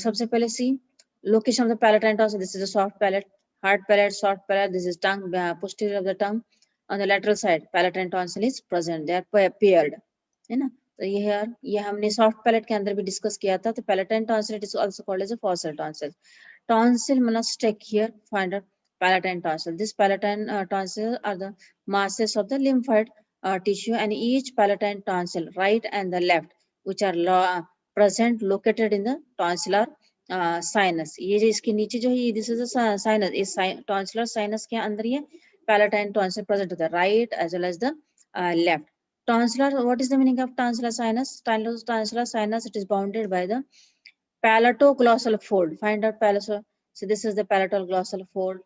सबसे पहले सी location of the palatine tonsil. This is a soft palate, hard palate, soft palate. This is tongue, posterior of the tongue. On the lateral side, palatine tonsil is present. They are paired, है ना. तो ये हमने soft palate के अंदर भी discuss किया था. तो palatine tonsil it is also called as a fossil tonsil. Tonsil must take here. Find out palatine tonsil. This palatine tonsil are the masses of the lymphoid tissue, and each palatine tonsil, right and the left, which are present located in the tonsillar sinus. ये जो इसके नीचे जो है this is a sinus. इस tonsillar sinus के अंदर ये palatine tonsil present होता है, right as well as the left. Tonsillar, what is the meaning of tonsillar sinus? Tonsillar sinus, it is bounded by the palatoglossal fold. Find out palatal. So this is the palatoglossal fold,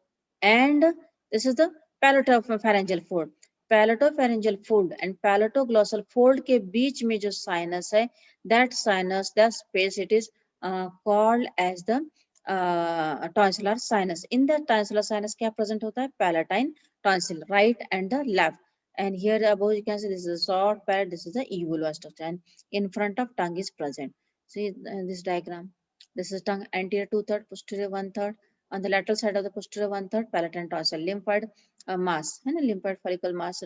and this is the palatopharyngeal fold. Palatopharyngeal fold and palatoglossal fold के बीच में जो sinus है, that sinus, that space, it is called as the tonsillar sinus. In the tonsillar sinus क्या present होता है? Palatine tonsil, right and the left. And here above you can see this is a soft palate, this is the evolva structure, and in front of tongue is present. See this diagram. This is tongue, anterior 2/3, posterior 1/3. On the lateral side of the posterior 1/3, palatine tonsil, lymphoid mass, and lymphoid follicle mass.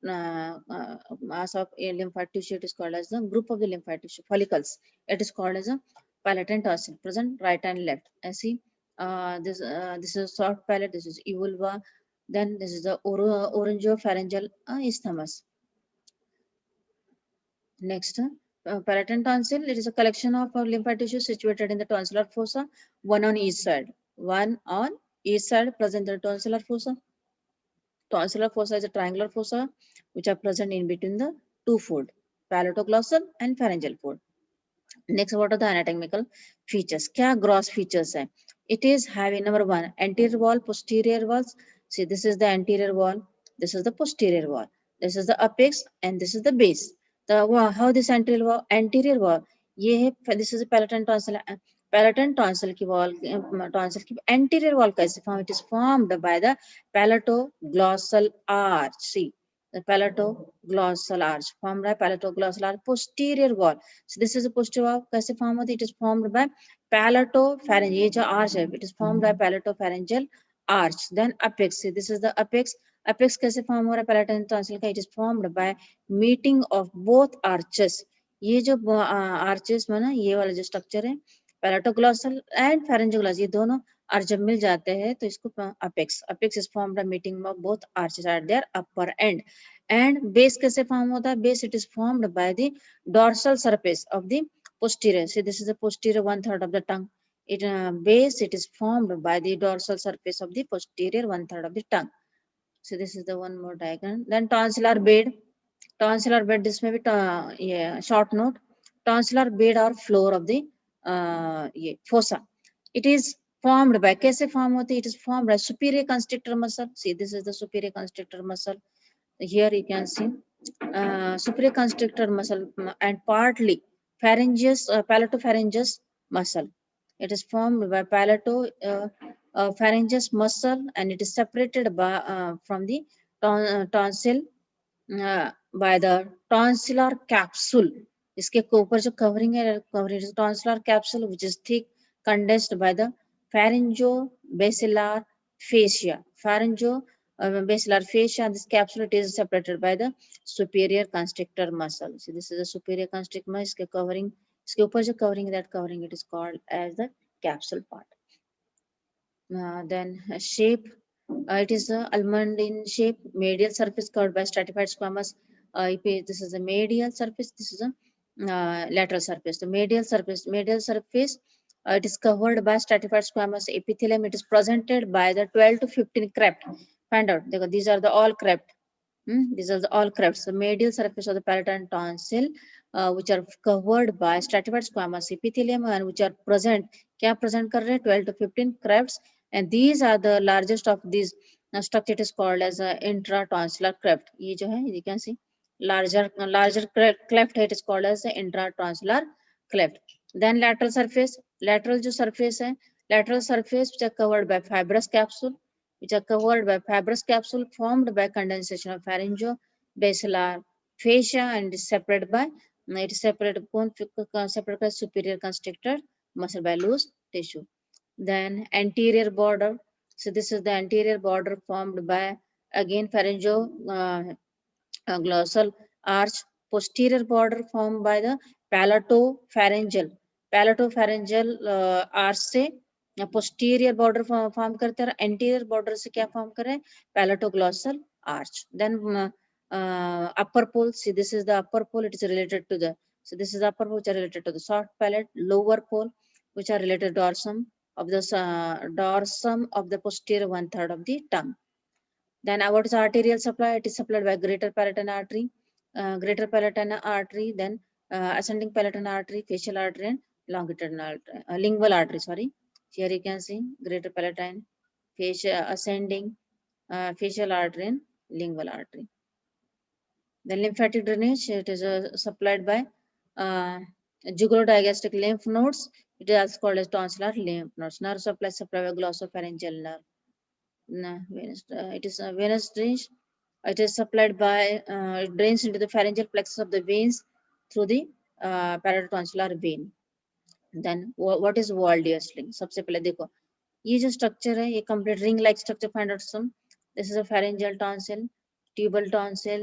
Mass of a lymphoid tissue, it is called as the group of the lymphoid tissue follicles. It is called as a palatine tonsil, present right and left. I see this is soft palate. This is evolva. Then this is the oropharyngeal isthmus. Next, palatine tonsil, it is a collection of lymphoid tissue situated in the tonsillar fossa, one on each side. One on each side present in the tonsillar fossa. Tonsillar fossa is a triangular fossa which are present in between the two fold, palatoglossal and pharyngeal fold. Next, what are the anatomical features? क्या gross features है? It is having number one, anterior wall, posterior walls. See, this is the anterior wall, this is the posterior wall, this is the apex, and this is the base. How this anterior wall, ये है, this is the palatine tonsil. Palatine tonsil की wall, tonsil की anterior wall कैसे form? It is formed by the palatoglossal arch. See, the palatoglossal arch formed by palatoglossal arch. Posterior wall, so this is a posterior wall, कैसे form होती है? It is formed by palatopharyngeal. ये जो arch है, it is formed by palatopharyngeal arch. Then apex, see, this is the apex. Apex कैसे form हो रहा है palatine tonsil का? It is formed by meeting of both arches. ये जो arches में ना, ये वाला जो structure है palatoglossal and pharyngoglossal, ये दोनों और जब मिल जाते हैं तो इसको apex. Apex is formed by meeting of both arches at their upper end. And base कैसे form होता है? Base, it is formed by the dorsal surface of the posterior. See, this is the posterior 1/3 of the tongue. Base, it is formed by the dorsal surface of the posterior 1/3 of the tongue. So this is the one more diagram. Then tonsillar bed. Tonsillar bed, this may be short note. Tonsillar bed or floor of the fossa. It is formed by, कैसे form होती है? It is formed by superior constrictor muscle. See, this is the superior constrictor muscle. Here you can see superior constrictor muscle and partly palatopharyngeus muscle. It is formed by palatopharyngeus muscle, and it is separated by from the tonsil by the tonsillar capsule. इसके ऊपर जो covering है, covering is tonsillar capsule, which is thick, condensed by the pharyngobasilar fascia. Pharyngobasilar fascia. This capsule, it is separated by the superior constrictor muscle. So this is the superior constrictor muscle. इसके covering, इसके ऊपर जो covering, that covering, it is called as the capsule part. Then shape. It is almond in shape, medial surface covered by stratified squamous. This is the medial surface. This is a lateral surface. The medial surface, it is covered by stratified squamous epithelium. It is presented by the 12 to 15 cleft. Find out. These are the all cleft. These are the all clefts. The medial surface of the palatine tonsil, which are covered by stratified squamous epithelium, and which are present. क्या present कर रहे हैं? 12 to 15 clefts. And these are the largest of these structure. It is called as a intratonsillar cleft. ये जो है, you can see larger cleft. It is called as a intratonsillar cleft. Then lateral surface. Lateral जो surface है, lateral surface which are covered by fibrous capsule, formed by condensation of pharyngobasilar fascia, and is separated by superior constrictor muscle by loose tissue. Then anterior border. So this is the anterior border formed by again pharyngeal glossal arch. Posterior border formed by the palatopharyngeal arch से posterior border form करते हैं, anterior border से क्या form कर रहे हैं, palatoglossal arch. Then upper pole, see this is the upper pole, it is related to the, so this is the upper pole which are related to the soft palate, lower pole which are related to dorsum of the posterior 1/3 of the tongue. Then what is arterial supply? It is supplied by greater palatine artery, then ascending palatine artery, facial artery, and longitudinal artery, lingual artery. Sorry, here you can see greater palatine, facial, ascending, facial artery, and lingual artery. The lymphatic drainage, it is supplied by jugulodigastric lymph nodes. It is also called as tonsillar lymph nodes. Nerve supply supplied by glossopharyngeal nerve. It is a venous drainage. It is supplied by, it drains into the pharyngeal plexus of the veins through the paratotonsillar vein. Then what is Waldeus ring? सबसे पहले देखो ये जो structure है ये complete ring like structure find out some. This is a pharyngeal tonsil, tubal tonsil,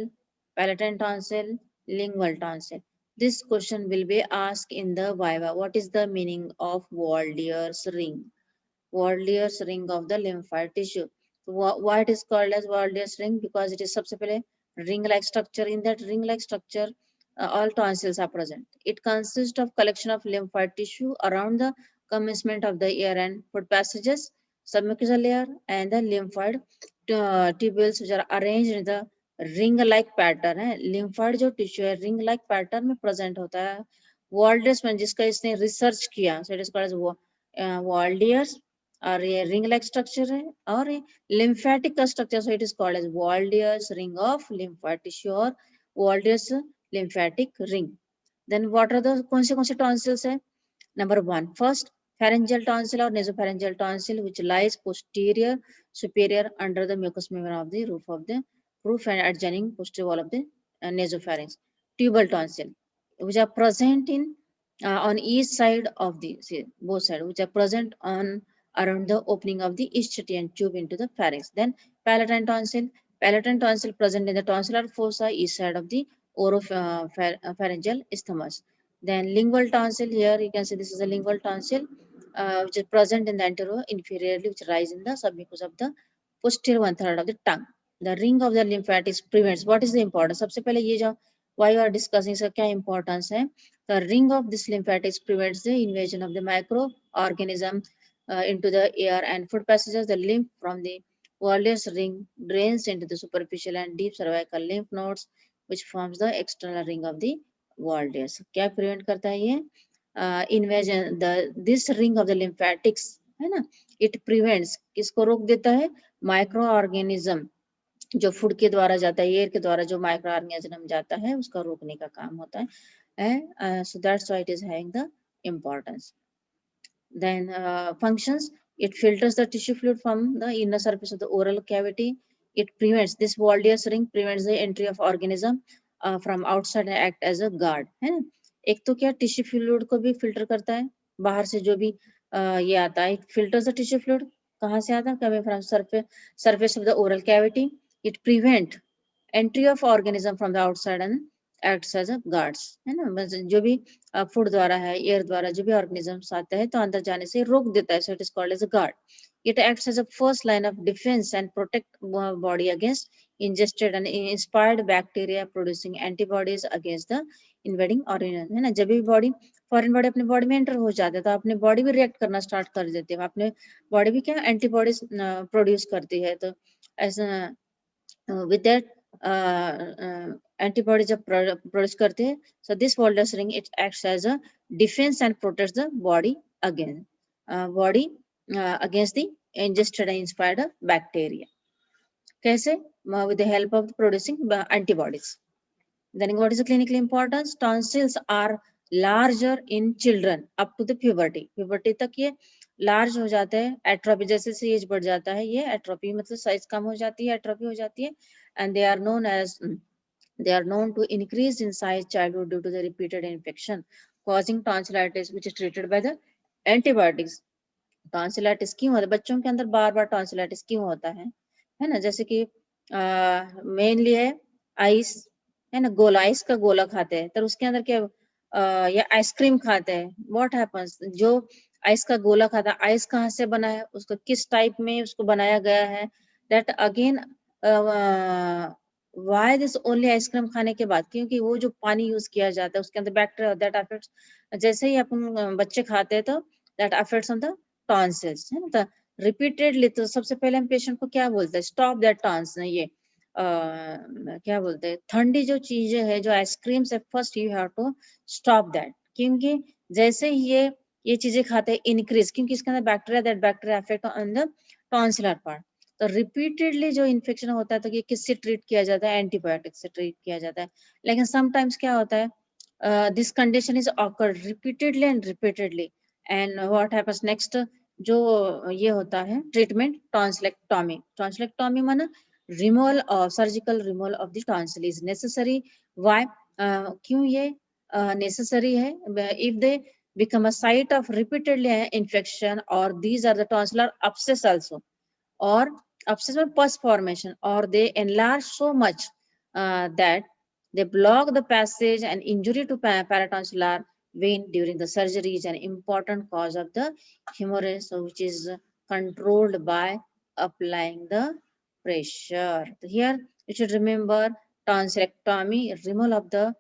palatine tonsil, lingual tonsil. This question will be asked in the viva. What is the meaning of Waldeus ring? Waldeus ring of the lymphatic tissue. Why it is called as Waldeus ring? Because it is सबसे पहले ring-like structure. In that ring-like structure, all tonsils are present. It consists of collection of lymphatic tissue around the commencement of the ear and foot passages, submucosal layer, and the lymphoid tubules which are arranged in the ring-like pattern. है lymphoid जो tissue है ring-like pattern में present होता है. Waldeus में जिसका इसने research किया, so it is called as Waldeus. और ये रिंग लाइक स्ट्रक्चर है और ये लिम्फेटिक का structure, so it is called as Waldeus ring of lymphatic tissue और Waldeus lymphatic ring. Then what are the कौन से टॉन्सिल्स है? Number 1 first pharyngeal tonsil or nasopharyngeal tonsil which lies posterior superior under the mucous membrane of the roof and adjoining posterior wall of the nasopharynx. Tubal tonsil which are present in on each side of the both sides which are present on around the opening of the ischium tube into the pharynx. Then palatine tonsil present in the tonsillar fossa east side of the oropharyngeal isthmus. Then lingual tonsil, here you can see this is a lingual tonsil which is present in the anterior inferiorly which rise in the submucous of the posterior 1/3 of the tongue. The ring of the lymphatics prevents, what is the importance? सबसे पहले ये जो why you are discussing इसका क्या importance है? The ring of this lymphatics prevents the invasion of the microorganism into the ear and foot passages. The lymph from the Waldeus ring drains into the superficial and deep cervical lymph nodes, which forms the external ring of the Waldeus. क्या prevent करता है ये? Invasion, this ring of the lymphatics है ना, it prevents, किसको रोक देता है? Microorganism जो फूड के द्वारा जाता है, एयर के द्वारा जो माइक्रो ऑर्गेनिज्म जाता है उसका रोकने का काम होता है. So that's why it is having the importance. Then functions, it filters the tissue fluid from the inner surface of the oral cavity. It prevents, this Waldeus ring prevents the entry of organism from outside and act as a guard. है ना, एक तो क्या tissue fluid को भी filter करता है, बाहर से जो भी ये आता है, it filters the tissue fluid. कहाँ से आता है? coming from surface of the oral cavity. It prevent entry of organism from the outside and acts as a guards. है ना, जो भी फूड द्वारा है, एयर द्वारा जो भी ऑर्गेनिजम्स आते हैं तो अंदर जाने से रोक देता है, so it is called as a guard. It acts as a first line of defense and protect body against ingested and inspired bacteria producing antibodies against the invading organism. है ना, जब भी बॉडी फॉरेन बॉडी अपने body में enter हो जाते हैं तो अपने बॉडी भी रिएक्ट करना स्टार्ट कर देते हैं, अपने बॉडी भी क्या एंटीबॉडीज प्रोड्यूस करती है. तो ऐसा with that antibodies जब प्रोड्यूस करते हैं, so this Waldeus ring it acts as a defense and protects the body against the ingested and inspired bacteria. कैसे? With the help of producing antibodies. Then what is the clinical importance? Tonsils are larger in children up to the puberty. Puberty तक ये large हो जाता है. Atrophy जैसे से as बढ़ जाता है, ये एट्रोफी मतलब साइज कम हो जाती है, एट्रोफी हो जाती है. And they are known to increase in size childhood due to the repeated infection causing tonsillitis which is treated by the antibiotics. Tonsillitis क्यों होता है बच्चों के अंदर, बार बार टॉन्सिलाइटिस क्यों होता है ना? जैसे कि मेनली है आइस, है ना, गोला, आइस का गोला खाते हैं तो उसके अंदर क्या, या आइसक्रीम खाते हैं, व्हाट हैपेंस, जो आइस का गोला खाता है, आइस कहाँ से बना है, उसको किस टाइप में उसको बनाया गया है, that again why this only ice cream खाने के बाद, क्योंकि वो जो पानी यूज किया जाता है उसके अंदर बैक्टीरिया दैट अफेक्ट्स, जैसे ही अपन बच्चे खाते हैं तो that affects on the tonsils, है ना? तो रिपीटेडली, तो सबसे पहले हम पेशेंट को क्या बोलते हैं, स्टॉप दैट टॉन्स, ये क्या बोलते हैं, ठंडी जो चीजें है, जो आइसक्रीम से, first you have to stop that, क्योंकि जैसे ही ये चीजें खाते हैं इंक्रीज, क्योंकि इसके अंदर bacteria, that bacteria affect on the tonsillar part. तो रिपीटेडली जो इन्फेक्शन होता है तो ये किससे ट्रीट किया जाता है, एंटीबायोटिक से ट्रीट किया जाता है। लेकिन समटाइम्स क्या होता है, this condition is awkward repeatedly and repeatedly, and what happens next, जो ये होता है ट्रीटमेंट, टॉन्सिलेक्टॉमी। टॉन्सिलेक्टॉमी माना removal of, surgical removal of the tonsil is necessary. Why, क्यों ये नेसेसरी है, if they become a site of repeatedly infection, or these are the tonsillar abscess also, or abscess or pus formation, or they enlarge so much that they block the passage and injury to paratonsillar vein during the surgery is an important cause of the hemorrhage, so which is controlled by applying the pressure. Here you should remember tonsillectomy, removal of the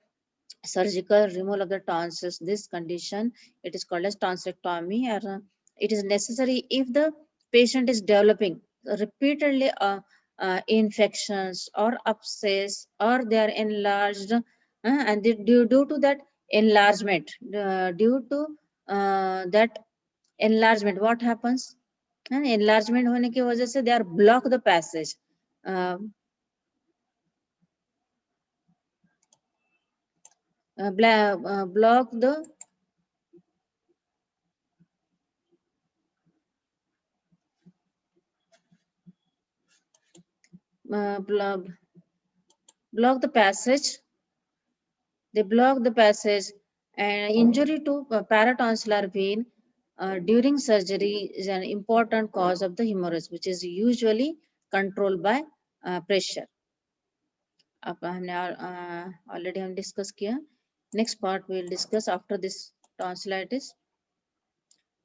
surgical removal of the tonsils. This condition, it is called as tonsillectomy, or it is necessary if the patient is developing repeatedly infections or abscess, or they are enlarged, and due to that enlargement, due to that enlargement, what happens, enlargement होने की वजह से they are block the passage, uh, block the block the passage, they block the passage, and injury to paratonsillar vein during surgery is an important cause of the hemorrhage, which is usually controlled by pressure. अब हमने already हम discuss किया, next part we will discuss after this tonsillitis,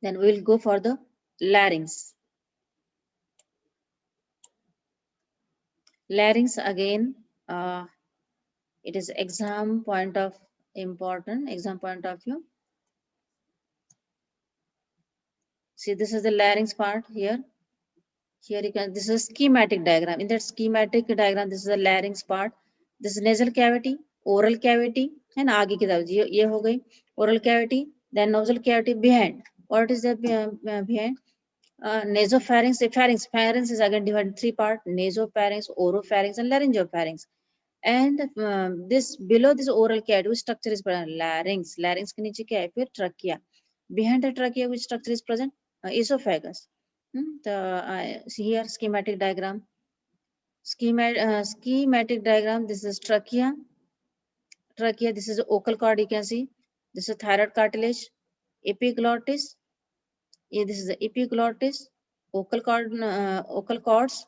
then we will go for the larynx. Larynx again, uh, it is exam point of important, exam point of view. See, this is the larynx part here. Here you can, this is a schematic diagram. In that schematic diagram, this is the larynx part. This is nasal cavity, oral cavity, and आगे की तरफ ये हो गई oral cavity, then nasal cavity behind. What is that behind? Nasopharynx, pharynx. Pharynx is again divided in three parts: nasopharynx, oropharynx, and laryngopharynx. And this below this oral cavity, which structure is present? Larynx. Larynx के नीचे क्या है फिर? Trachea. Behind the trachea, which structure is present? Esophagus. See here schematic diagram. Schematic diagram. This is trachea. Trachea. This is vocal cord. You can see. This is thyroid cartilage. Epiglottis. Yeah, this is the epiglottis. Vocal cords.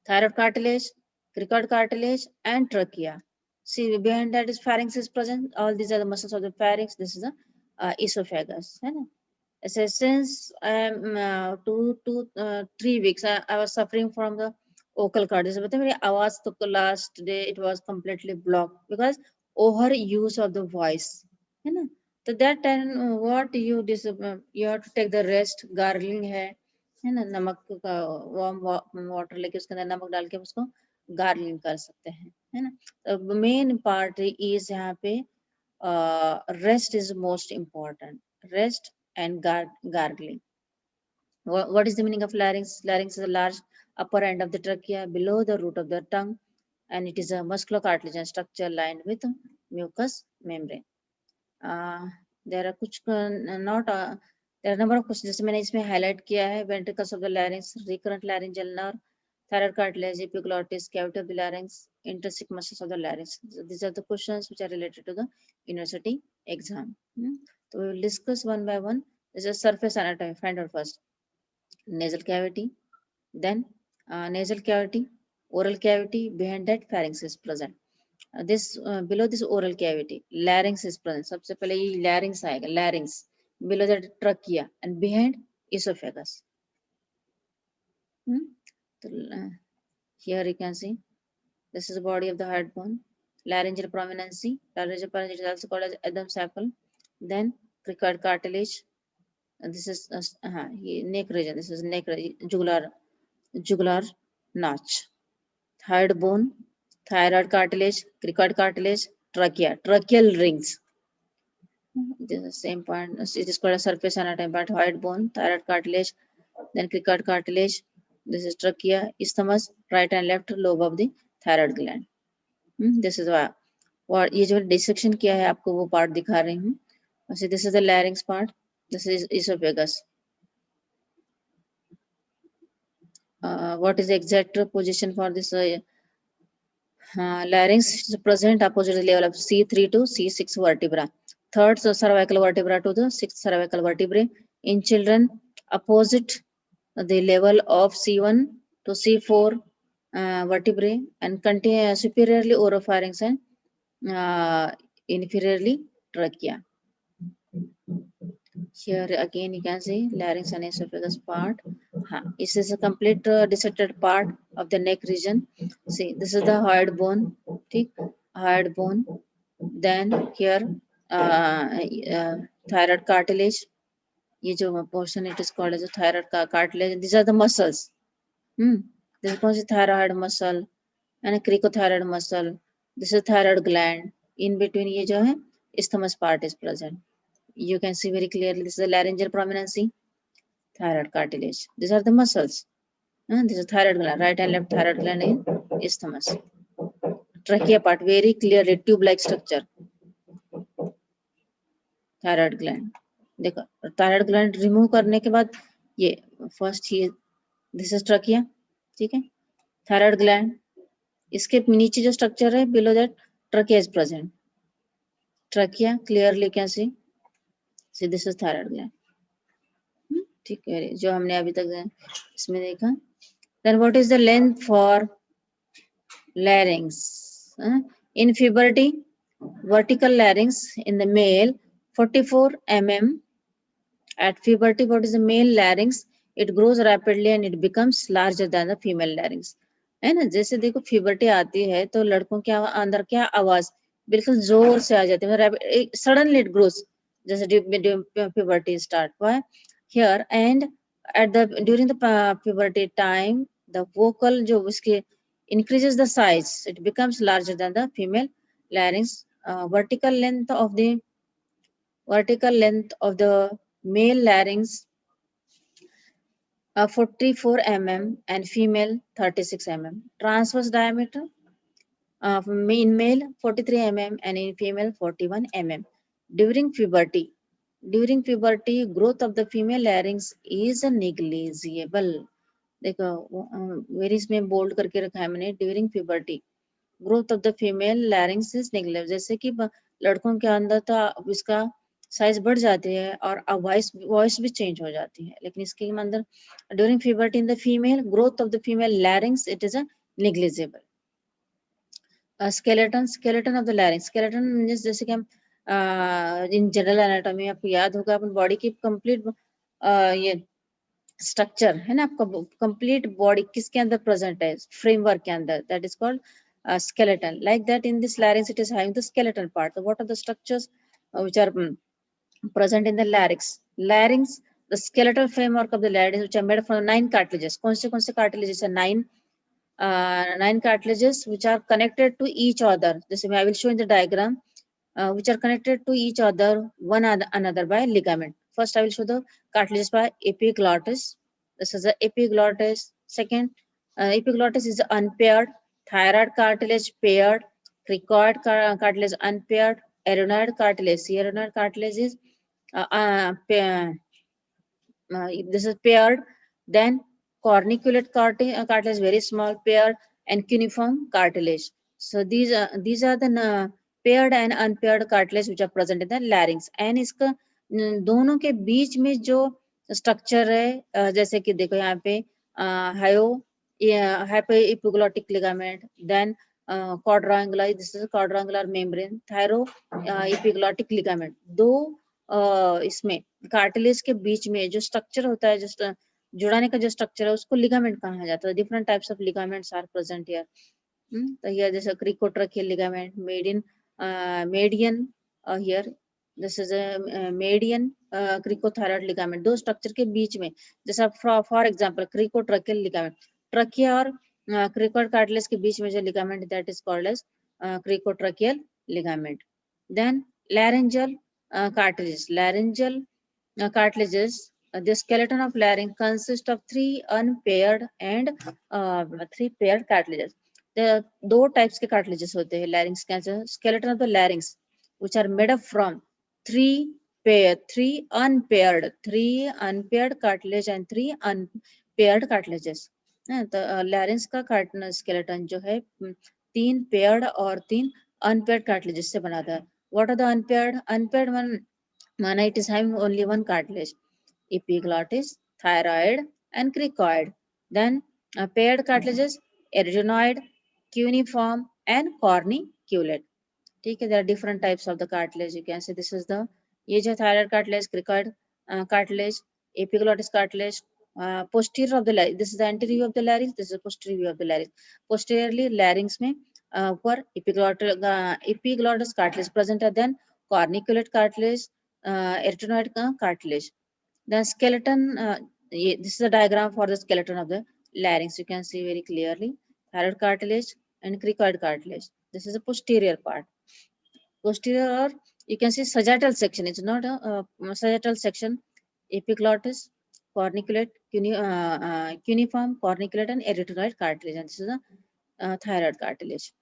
Thyroid cartilage. Cricoid cartilage and trachea. See behind that is pharynx is present. All these are the muscles of the pharynx. This is the esophagus. है ना? So since 2 to 3 weeks, I was suffering from the vocal cord. जैसे बताए मेरी आवाज तो last day it was completely blocked because over use of the voice, है ना? तो that time what you have to take the rest, gargling है ना, नमक का warm water लेके उसके अंदर नमक डाल के उसको गार्गलिंग कर सकते हैं, है ना? तो मेन पार्ट इज यहाँ पे rest is most important. Rest and gargling. What is the meaning of larynx? Larynx is a large upper end of the trachea below the root of the tongue, and it is a musculocartilaginous structure lined with mucous membrane. There are कुछ not there are number of questions जैसे मैंने इसमें highlight किया है ventricles of the larynx, recurrent laryngeal nerve, thyroid cartilage, epiglottis, cavity of the larynx, intrinsic muscles of the larynx. So these are the questions which are related to the university exam. So we will discuss one by one. This is surface anatomy. Find out first. Nasal cavity, then nasal cavity, oral cavity. Behind that, pharynx is present. This below this oral cavity, larynx is present. सबसे पहले ये larynx आएगा, larynx. Below that trachea and behind esophagus. Hmm? So, here you can see this is the body of the heart bone. Laryngeal prominency. Laryngeal prominency is also called as Adam's apple. Then cricoid cartilage. This is neck region. This is neck jugular notch. Third bone, thyroid cartilage, cricoid cartilage, trachea, tracheal rings. This is the same point. It is called a surface anatomy, but white bone, thyroid cartilage, then cricoid cartilage. This is trachea, isthmus, right and left lobe of the thyroid gland. This is why. और ये जो dissection किया है आपको वो part दिखा रही हूँ. This is the larynx part. This is esophagus. What is the exact position for this larynx? Is present opposite the level of C3 to C6 vertebra. Third cervical vertebra to the sixth cervical vertebrae. In children, opposite the level of C1 to C4 vertebrae and contain superiorly oropharynx and inferiorly trachea. Here again you can see larynx and esophagus part. This is a complete dissected part of the neck region. See, this is the hyoid bone. Okay? Hyoid bone. Then here thyroid cartilage. ये जो portion it is called as a thyroid cartilage. These are the muscles. This is called thyroid muscle and a cricothyroid muscle. This is thyroid gland. In between ये जो है isthmus part is present. You can see very clearly this is the laryngeal prominency, thyroid cartilage. These are the muscles. This is thyroid gland, right and left thyroid gland in isthmus. Trachea part, very clearly tube-like structure. Thyroid gland. देखो thyroid gland remove करने के बाद ये first he this is trachea, ठीक है? Thyroid gland. इसके नीचे जो structure है below that trachea is present. Trachea clearly you can see. See this is thyroid gland. ठीक है जो हमने अभी तक इसमें देखा. Then what is the length for larynx? In puberty, vertical larynx in the male 44 mm. At puberty, what is the male larynx? It grows rapidly and it becomes larger than the female larynx. है ना, जैसे देखो puberty आती है तो लड़कों के अंदर क्या आवाज बिल्कुल जोर से आ जाती है, suddenly it grows जैसे puberty start. Why? Here and at the during the puberty time the vocal जो उसके increases the size, it becomes larger than the female larynx. Vertical length of the male larynx 44 mm and female 36 mm. Transverse diameter in male 43 mm and in female 41 mm. During puberty, growth of the female larynx is negligible. देखो very इसमें bold करके रखा है मैंने. During puberty growth of the female लैरिंग्स is neglect. जैसे कि लड़कों के अंदर तो इसका साइज बढ़ जाती है और वॉइस भी चेंज हो जाती है, लेकिन इसके अंदर during puberty in the female growth of the female लैरिंग्स it is a negligible. skeleton of the larynx. Skeleton means जैसे कि हम इन जनरल एनाटॉमी आपको याद होगा अपन बॉडी की कंप्लीट ये स्ट्रक्चर है ना, आपका कंप्लीट बॉडी किसके अंदर प्रेजेंट है, फ्रेमवर्क के अंदर, that is called skeleton. Like that in this larynx it is having the skeletal part. So what are the structures which are present in the larynx? The skeletal framework of the larynx which are made from 9 cartilages. कौन से cartilages are 9 cartilages which are connected to each other. This I will show in the diagram. Which are connected to each other one another by ligament. First I will show the cartilages by epiglottis. This is the epiglottis. Second epiglottis is unpaired. Thyroid cartilage paired. Cricoid cartilage unpaired. Arytenoid cartilage. Arytenoid cartilage is this is paired. Then corniculate cartilage very small paired, and cuneiform cartilage. So these are the paired and unpaired cartilage which are present in the larynx. And इसका दोनों के बीच में जो structure है, जैसे कि देखो यहाँ पे हायो hypoepiglottic ligament, then quadrangular, this is quadrangular membrane, thyro epiglottic ligament, दो इसमें कार्टिलेज के बीच में जो स्ट्रक्चर होता है, जो जुड़ाने का जो स्ट्रक्चर है, उसको लिगामेंट कहा जाता है. Different types of ligaments are present here. तो here जैसे cricotracheal ligament, median here, this is a median cricothyroid ligament, दो स्ट्रक्चर के बीच में, जैसा for example cricotracheal ligament, trachea और cricoid cartilage के बीच में जो ligament that is called as cricotracheal ligament. Then laryngeal cartilages, the skeleton of larynx consists of three unpaired and three paired cartilages. दो टाइप्स के कार्टिलेजेस होते हैं larynx के. Skeleton of the larynx which are made up from three unpaired cartilage and three unpaired cartilages. तो larynx का skeleton जो है तीन पेयर्ड और तीन अनपेयर्ड कार्टिलेजेस से बना था. What are the unpaired one? माना it is having only one cartilage, epiglottis, thyroid and cricoid. Then paired cartilages, erythenoid, cuneiform and corniculate. ठीक है, there are different types of the cartilage. You can say this is the, ये जो thyroid cartilage, cricoid cartilage, epiglottis cartilage, posterior of the larynx. This is the anterior view of the larynx. This is the posterior view of the larynx. Posteriorly larynx में ऊपर epiglottis cartilage present है, then corniculate cartilage, erythenoid cartilage. The skeleton, this is a diagram for the skeleton of the larynx. You can see very clearly thyroid cartilage and cricoid cartilage. This is the posterior part. Posterior, or you can see sagittal section. It's not a sagittal section. Epiglottis, corniculate, cuneiform, corniculate, and erythenoid cartilage. And this is the thyroid cartilage.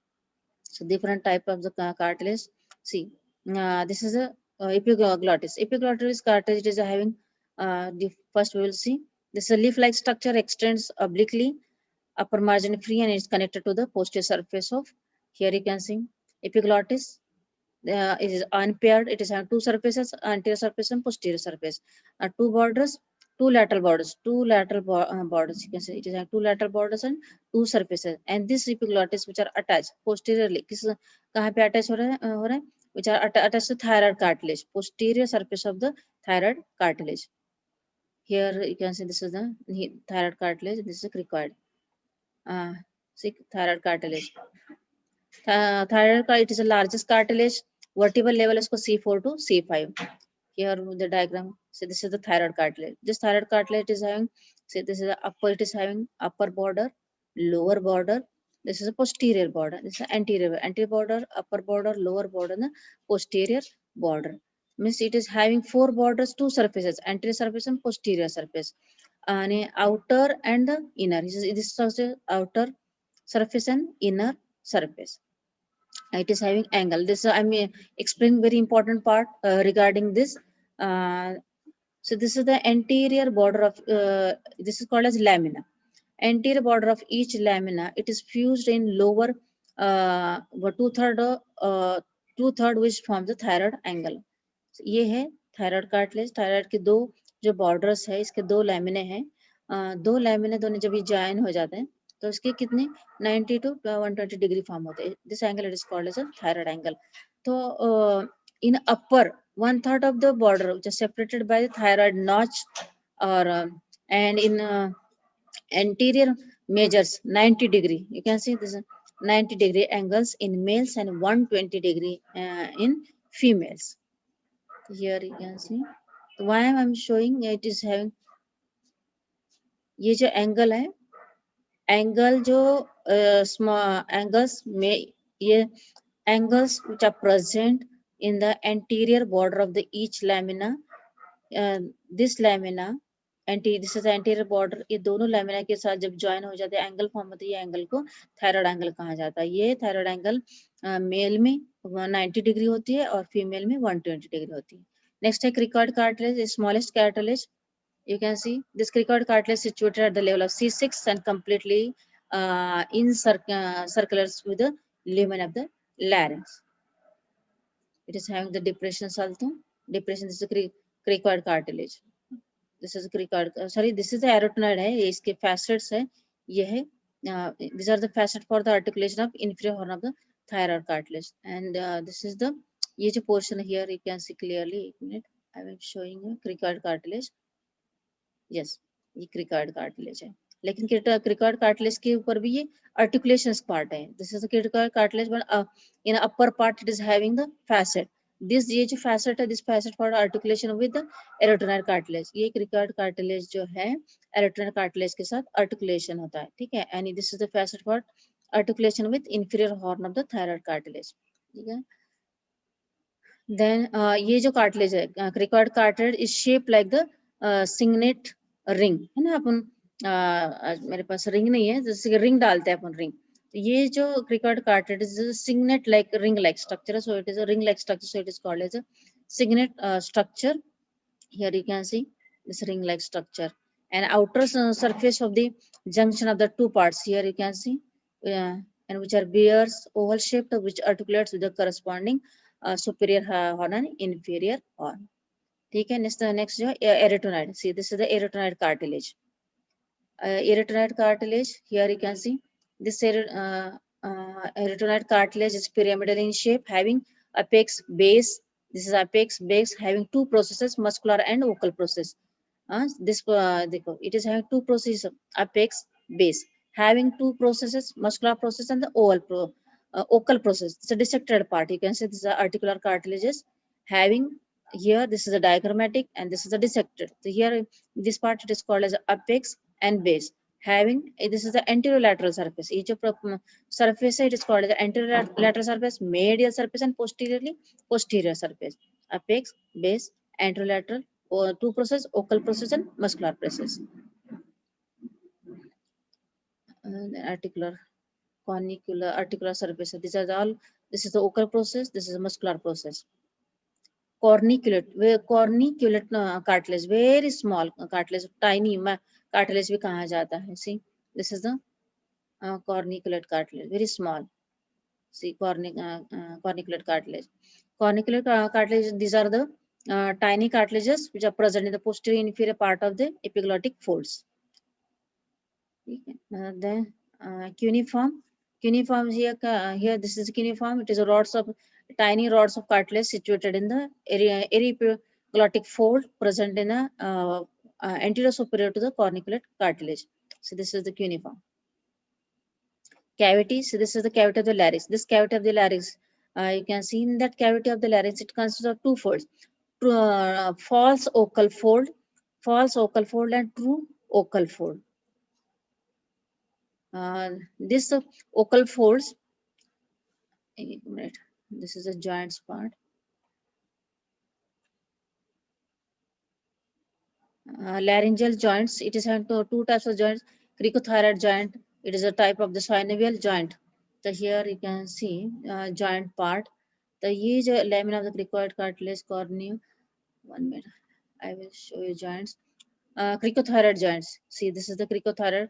So different type of the cartilage. See, this is a epiglottis. Epiglottis cartilage is having, the first we will see, this is a leaf-like structure, extends obliquely, upper margin free, and is connected to the posterior surface of, here you can see epiglottis. It is unpaired. It is having two surfaces, anterior surface and posterior surface. Two borders, two lateral borders. Borders. You can see it is having two lateral borders and two surfaces. And this epiglottis which are attached posteriorly. कहाँ पे attach हो रहा है? Which are attached to thyroid cartilage. Posterior surface of the thyroid cartilage. Here you can see this is the thyroid cartilage. This is cricoid. See thyroid cartilage. Thyroid, it is the largest cartilage. Vertebral level is C4 to C5. Here the diagram. So this is the thyroid cartilage. This thyroid cartilage is having, say this is the upper, it is having upper border, lower border. This is a posterior border. This is anterior border, upper border, lower border, and posterior border. Means it is having four borders, two surfaces, anterior surface and posterior surface. And outer and the inner. This is also outer surface and inner surface. It is having angle. This I mean explain very important part regarding this. So this is the anterior border of, this is called as lamina. Anterior border of each lamina, it is fused in lower two-third which forms the thyroid angle. So, ये है thyroid cartilage. Thyroid के दो जो borders है, इसके दो laminae हैं. दो laminae दोनों जब ये join हो जाते हैं, तो इसके कितने 90 to 120 डिग्री फॉर्म होते हैं. This angle is called as a thyroid angle. तो in upper 1/3 of the border which is separated by the thyroid notch, or and in anterior measures 90 degree. You can see this 90 degree angles in males and 120 degree in females. Here you can see. Why I am showing it is having, ये जो angle है, angle जो small angles में, ये angles which are present in the anterior border of the each lamina. This lamina, this is the anterior border. ये दोनों lamina के साथ जब join हो जाते हैं, एंगल फॉर्म होता है, ये एंगल को थायराइड एंगल कहा जाता है. ये थायराइड एंगल मेल में 90 डिग्री होती है और फीमेल में 120 डिग्री होती है. नेक्स्ट है cricoid cartilage, smallest cartilage. You can see this cricoid cartilage situated at the level of C6 and completely circular with the lumen of the larynx. It is having the depression also. Depression is the cricoid cartilage. This is cricoid, sorry, this is the arytenoid है, ये इसके facets है, ये है, these are the facets for the articulation of inferior horn of the thyroid cartilage. And this is the, ये जो portion here you can see clearly, एक minute, I will showing you cricoid cartilage. Yes, ये cricoid cartilage है, लेकिन cricoid cartilage के ऊपर भी ये articulations part है. This is the cricoid cartilage, but in upper part it is having the facet. This ये जो facet है, this facet for articulation with the arytenoid cartilage. ये cricoid cartilage जो है arytenoid cartilage के साथ articulation होता है, ठीक है. And this is the facet for articulation with inferior horn of the thyroid cartilage, ठीक है. Then ये जो cartilage है, cricoid cartilage is shaped like the signet ring, है ना. अपन मेरे पास रिंग नहीं है, जैसे रिंग डालते हैं अपन रिंग, तो ये जो cricoid cartilage is signet like ring like structure, so it is a ring like structure, so it is called as a signet structure. Here you can see this ring like structure, and outer surface of the junction of the two parts, here you can see, and which are bears oval shaped, which articulates with the corresponding superior horn and inferior horn, ठीक है. Next जो arytenoid, see this is the arytenoid cartilage. Arytenoid cartilage, here you can see this arytenoid cartilage is pyramidal in shape, having apex base. This is apex base having two processes, muscular and vocal process. This it is having two processes, apex base having two processes, muscular process and the vocal process. It's a dissected part. You can see this is the articular cartilages having, here this is a diagrammatic and this is a dissected. So here this part it is called as apex and base having, this is the anterolateral surface. Each of surface it is called as the anterolateral surface, medial surface and posterior surface. Apex, base, anterolateral, two process, vocal process and muscular process. Articular, cornicular, articular surface. These are all. This is the vocal process. This is the muscular process. Corniculate cartilage, very small cartilage, tiny cartilage भी कहा जाता है. See, this is the corniculate cartilage, very small. See, corniculate cartilage. Corniculate cartilage, these are the tiny cartilages which are present in the posterior inferior part of the epiglottic folds. Then cuneiform. Cuneiform here, this is cuneiform. It is a tiny rods of cartilage situated in the epiglottic fold present in the anterior superior to the corniculate cartilage. So this is the cuneiform. Cavity. So this is the cavity of the larynx. This cavity of the larynx, you can see in that cavity of the larynx, it consists of two folds: false ocal fold and true ocal fold. This ocal folds, this is a joints part. Laryngeal joints, it is two types of joints. Cricothyroid joint, it is a type of the synovial joint. So here you can see joint part. The ये जो lamina of the cricoid cartilage cornea. 1 minute, I will show you joints. Cricothyroid joints. See, this is the cricothyroid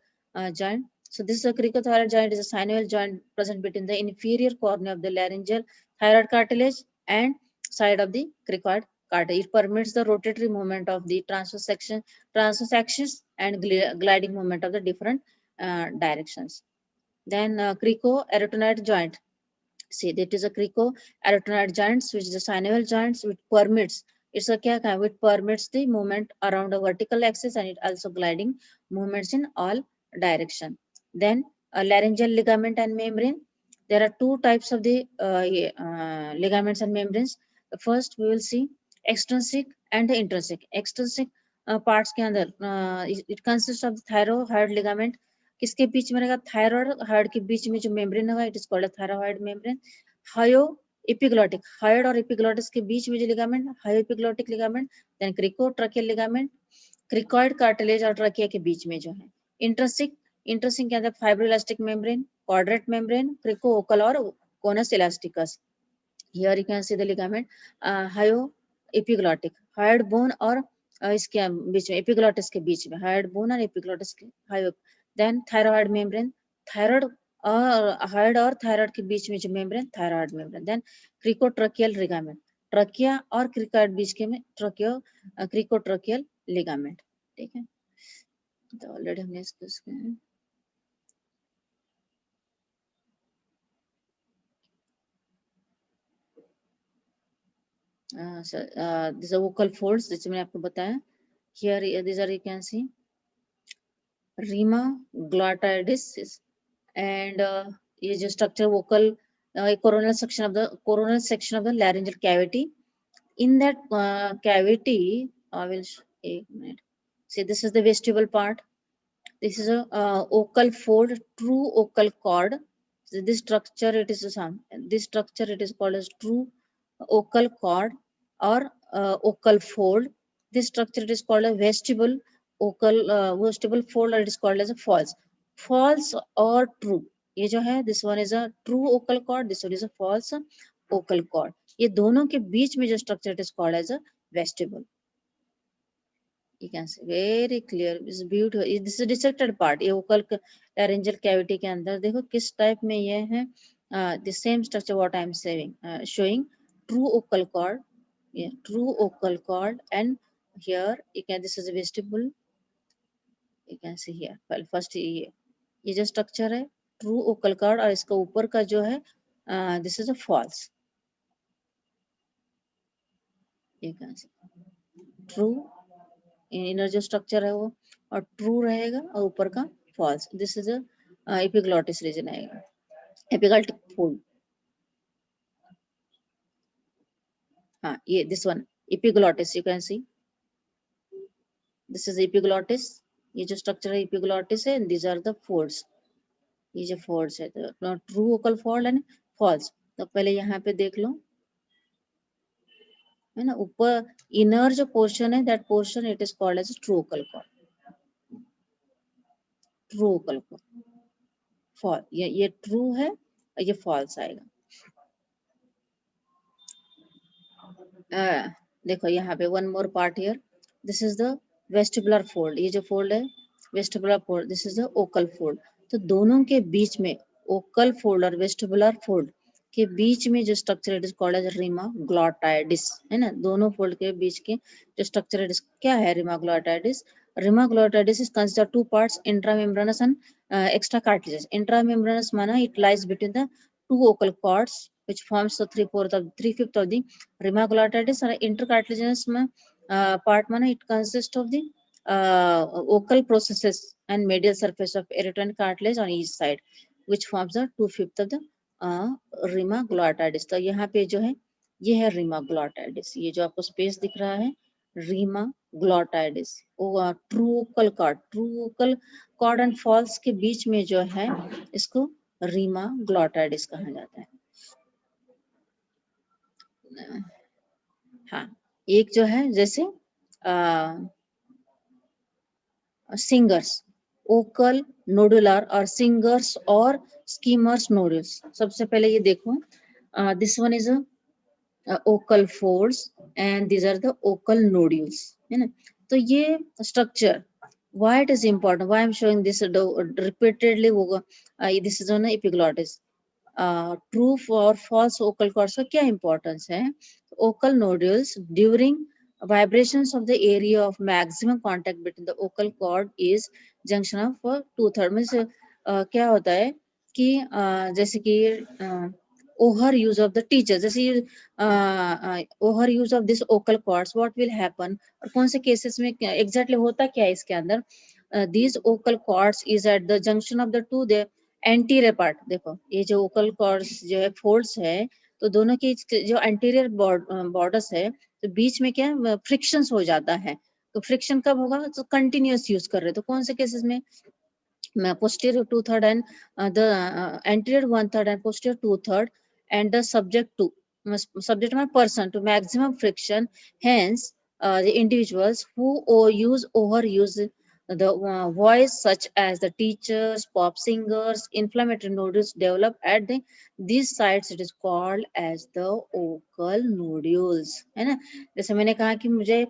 joint. So this is a cricothyroid joint, is a synovial joint present between the inferior cornea of the laryngeal thyroid cartilage and side of the cricoid cartilage. It permits the rotatory movement of the transverse axis and gliding movement of the different directions. Then cricoarytenoid joint. See, that is a cricoarytenoid joints, which is a synovial joints, which permits, it's a क्या which permits the movement around a vertical axis and it also gliding movements in all direction. Then laryngeal ligament and membrane. There are two types of the ligaments and membranes. The first we will see extrinsic and the intrinsic. Extrinsic parts के अंदर it consists of the thyroid ligament. किसके बीच में रहेगा? Thyroid hide के बीच में जो membrane होगा, it is called thyroid membrane. Hyoepiglottic, hyoid और एपिग्लॉटिस के बीच में जो ligament, hyoepiglottic ligament. Then cricotracheal ligament, cricoid cartilage और ट्रैकिया के बीच में जो है. इंट्रिंसिक के अंदर fibroelastic membrane, quadrate membrane, cricovocal और conus elasticus. Here you can see the ligament hyoepiglottic, hyoid bone और इसके बीच में एपिग्लॉटिस के बीच में, हाइड बोन और एपिग्लॉटिस के hyoid. Then thyroid membrane, thyroid और हाइड और थायराइड के बीच में जो membrane, thyroid membrane. Then cricotracheal ligament, trachea और क्रिकॉइड बीच के में क्रिकोट्रकियल लिगामेंट। ठीक है, तो ऑलरेडी हमने डिस्कस किया है। दिस आर वोकल फोल्ड्स, जैसे मैंने आपको बताया। Here this are you can see rima glottidis and ये जो structure vocal coronal section of the laryngeal cavity. In that cavity, I will एक minute. See, this is the vestibule part. This is a ocal fold, true ocal cord. So this structure it is called as true ocal cord or ocal fold. This structure it is called a vestibule fold, or it is called as a false or true. ये जो है this one is a true ocal cord, this one is a false ocal cord. ये दोनों के बीच में जो structure it is called as a vestibule. You can see very clear, it's beautiful. This is a dissected part. ये vocal laryngeal cavity के अंदर देखो किस type में ये है. The same structure what I am saying, showing true ocal cord. Yeah, true ocal cord, and here you can, this is a vestibule. You can see here. Well, first ये जो structure है true ocal cord, और इसका ऊपर का जो है this is a false. You can see true inner जो स्ट्रक्चर है वो, और ट्रू रहेगा, और ऊपर का false. This is a epiglottis region आएगा, एपिग्लॉटिक फोल्ड. हाँ, ये this one epiglottis, you can see this is epiglottis. ये जो स्ट्रक्चर है एपिग्लॉटिस है, and these are the folds. ये जो फोल्ड्स है तो true vocal fold and false. तो पहले यहाँ पे देख लो, है ना, ऊपर इनर जो पोर्शन है that portion it is called as true vocal fold. True vocal fold false, ये ट्रू है और ये फॉल्स आएगा. देखो यहाँ पे one more part here. This is the vestibular fold. ये जो फोल्ड है vestibular fold, this is the vocal fold. तो दोनों के बीच में ओकल फोल्ड और वेस्टिबुलर फोल्ड के बीच में जो structure it is called as rima glottidis, है ना. दोनों फोल्ड के बीच के जो स्ट्रक्चर इट इज क्या है, rima glottidis. Rima glottidis is consider two parts, intramembranous and extra cartilage. Intramembranous माना it lies between the two ocal cords which forms the 3/5 of the rima glottidis. और intercartilaginous part माना it consists of the ocal processes and medial surface of erythroid cartilage on each side which forms the 2/5 of the rima ग्लॉटाइडिस. तो यहाँ पे जो है ये है rima ग्लॉटाइडिस. ये जो आपको स्पेस दिख रहा है rima glottidis, true vocal cord and false के बीच में जो है इसको रीमा ग्लॉटाइडिस कहा जाता है. हाँ, एक जो है जैसे सिंगर्स ओकल नोडुलर और सिंगर्स और स्कीमर्स नोडुल्स. सबसे पहले ये देखो, this one is vocal folds and these are the vocal nodules, है ना. तो ये structure why it is important, why I'm showing this repeatedly. This is on epiglottis. True or false ocal cords का क्या importance है. Ocal nodules during vibrations of the area of maximum contact between the ocal cord is junction of 2/3. means क्या होता है कि जैसे कि over use of the teacher, जैसे over use of this ocal cords what will happen, और कौन से cases में exactly होता क्या है इसके अंदर. These ocal cords is at the junction of the two the anterior part. देखो ये जो ओकल कॉर्ड्स जो है फोल्ड्स है, तो दोनों की जो एंटीरियर बॉर्डर्स है तो बीच में क्या फ्रिक्शंस हो जाता है. तो फ्रिक्शन कब होगा, तो कंटिन्यूअस यूज कर रहे. तो कौन से केसेस में, posterior 2/3 and the anterior 1/3 and posterior 2/3 and the subject my person to maximum friction. Hence the individuals who overuse the voice such as the teachers, pop singers, inflammatory nodules develop at these sites. It is called as the ocal nodules, है ना. जैसे मैंने कहा कि मुझे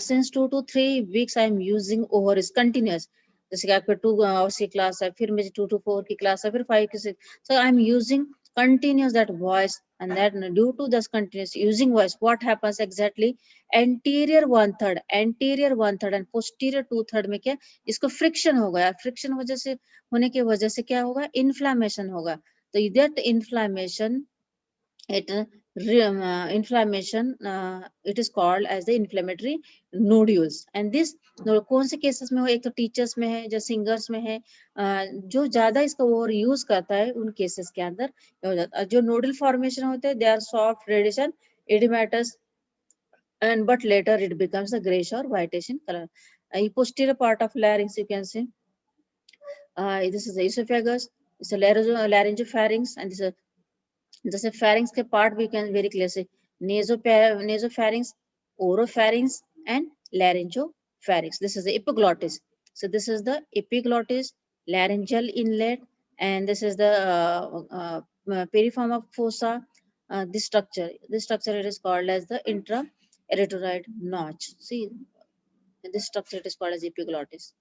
since 2 to 3 weeks I am using over is continuous. जैसे कि आपका 2 hours की क्लास है, फिर मुझे 2 to 4 की क्लास है, फिर 5 की 6. So I am using continues that voice, and that due to this continuous using voice, what happens exactly? Anterior 1/3 and posterior 2/3 में क्या इसको फ्रिक्शन हो गया, फ्रिक्शन वजह से होने की वजह से क्या होगा? इन्फ्लामेशन होगा. तो that inflammation, it inflammation, it is called as the inflammatory nodules. And this कौन से केसेस में हो? एक तो टीचर्स में है, जो सिंगर्स में है, जो ज्यादा इसका ओवर यूज करता है उन केसेस के अंदर हो जाता है. जो नोडल फॉर्मेशन होते हैं, they are soft reddish oedematous, and but later it becomes a grayish or whitish in color. Posterior part of larynx, you can see, this is the esophagus, it's a laryngopharynx, and this is जैसे pharynx के part we can very clearly say nasopharynx, oropharynx, and laryngopharynx. This is the epiglottis. So this is the epiglottis, laryngeal inlet, and this is the piriform of fossa. This structure it is called as the intra-aortoid notch. See, this structure it is called as epiglottis.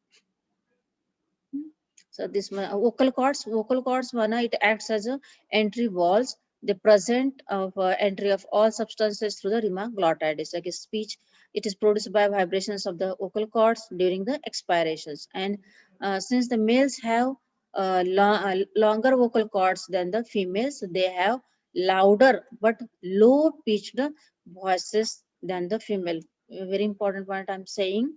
So this vocal cords, one, it acts as a entry walls. The present of entry of all substances through the rima glottis. Like speech, it is produced by vibrations of the vocal cords during the expirations. And since the males have longer vocal cords than the females, they have louder but low pitched voices than the female. Very important point I'm saying.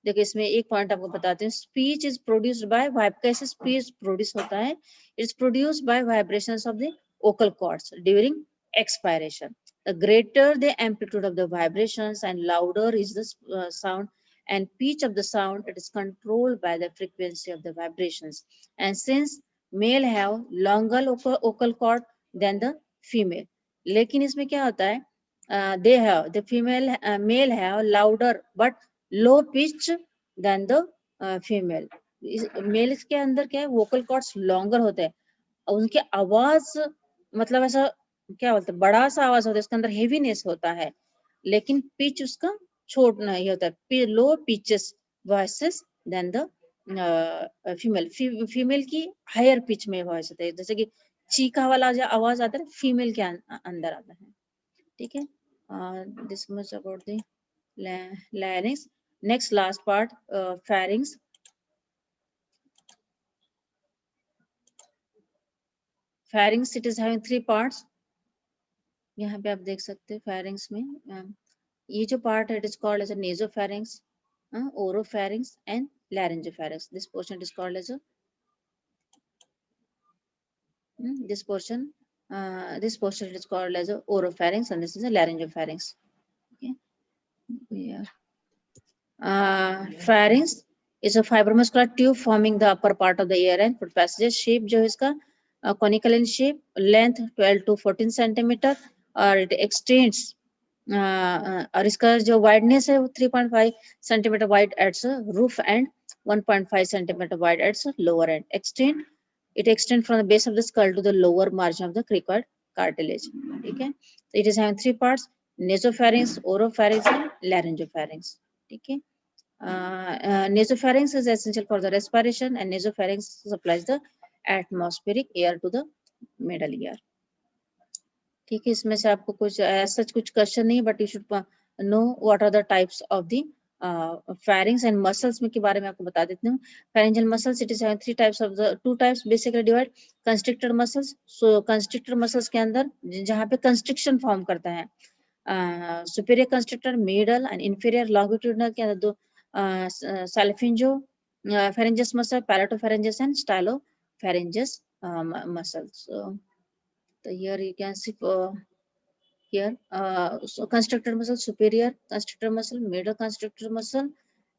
देखिए इसमें एक point आपको बताते हैं. Speech is produced by कैसे speech produce होता है? It's produced by vibrations of the vocal cords during expiration. The greater the amplitude of the vibrations and louder is the sound and pitch of the sound, it is controlled by the frequency of the vibrations. And since male have longer vocal cord than the female, लेकिन इसमें क्या होता है? They have the male have louder but low pitch than the female. Males के अंदर क्या है? Vocal cords longer होते हैं और उनकी आवाज मतलब ऐसा क्या बोलते हैं, बड़ा सा आवाज होता है, उसके अंदर हेवीनेस होता है, लेकिन पिच उसका छोट नहीं होता है, low pitches voices then the female. Female की हायर पिच में वॉइस होता है, जैसे कि चीखा वाला जो आवाज आता है फीमेल के अंदर आता है. ठीक है, this much about the larynx. Next last part, pharynx. Pharynx it is having three parts. यहाँ पे आप देख सकते हैं pharynx में ये जो part है it is called as a nasopharynx, oropharynx and laryngopharynx. This portion is called as a this portion it is called as a oropharynx, and this is a laryngopharynx. Okay, yeah. Pharynx is a fibromuscular tube forming the upper part of the ear and foot passages. Shape जो है इसका conical in shape, length 12 to 14 centimeter, और it extends और इसका जो wideness है वो 3.5 centimeter wide at roof and 1.5 centimeter wide at lower end. It extends from the base of the skull to the lower margin of the cricoid cartilage. ठीक है, so it is having three parts: nasopharynx, oropharynx and laryngopharynx. ठीक है, nasopharynx is essential for the respiration, and nasopharynx supplies the atmospheric air to the middle ear. ठीक है, इसमें से आपको कुछ ऐसा कुछ क्वेश्चन नहीं, but you should know what are the types of the pharynx and muscles में के बारे में आपको बता देती हूँ. Pharyngeal muscles, it is having three types of the two types basically divide. Constrictor muscles, so constrictor muscles के अंदर जहाँ पे constriction form करता है, superior constrictor, middle and inferior longitudinal के अंदर दो salpingo-pharyngeus muscle, palatopharyngeus and stylopharyngeus muscles. So here you can see here so constrictor muscle, superior constrictor muscle, middle constrictor muscle,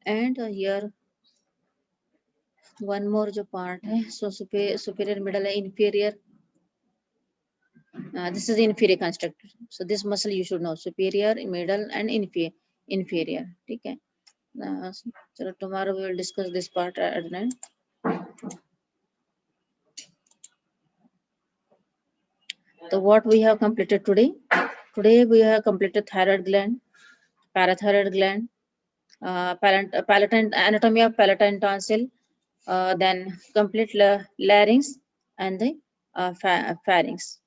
and here one more जो part है, so superior, middle and inferior. This is the inferior constrictor. So this muscle you should know: superior, middle and inferior. ठीक है, so tomorrow we will discuss this part at night. So what we have completed today? Today we have completed thyroid gland, parathyroid gland, palatine anatomy of palatine tonsil, then complete larynx and the pharynx.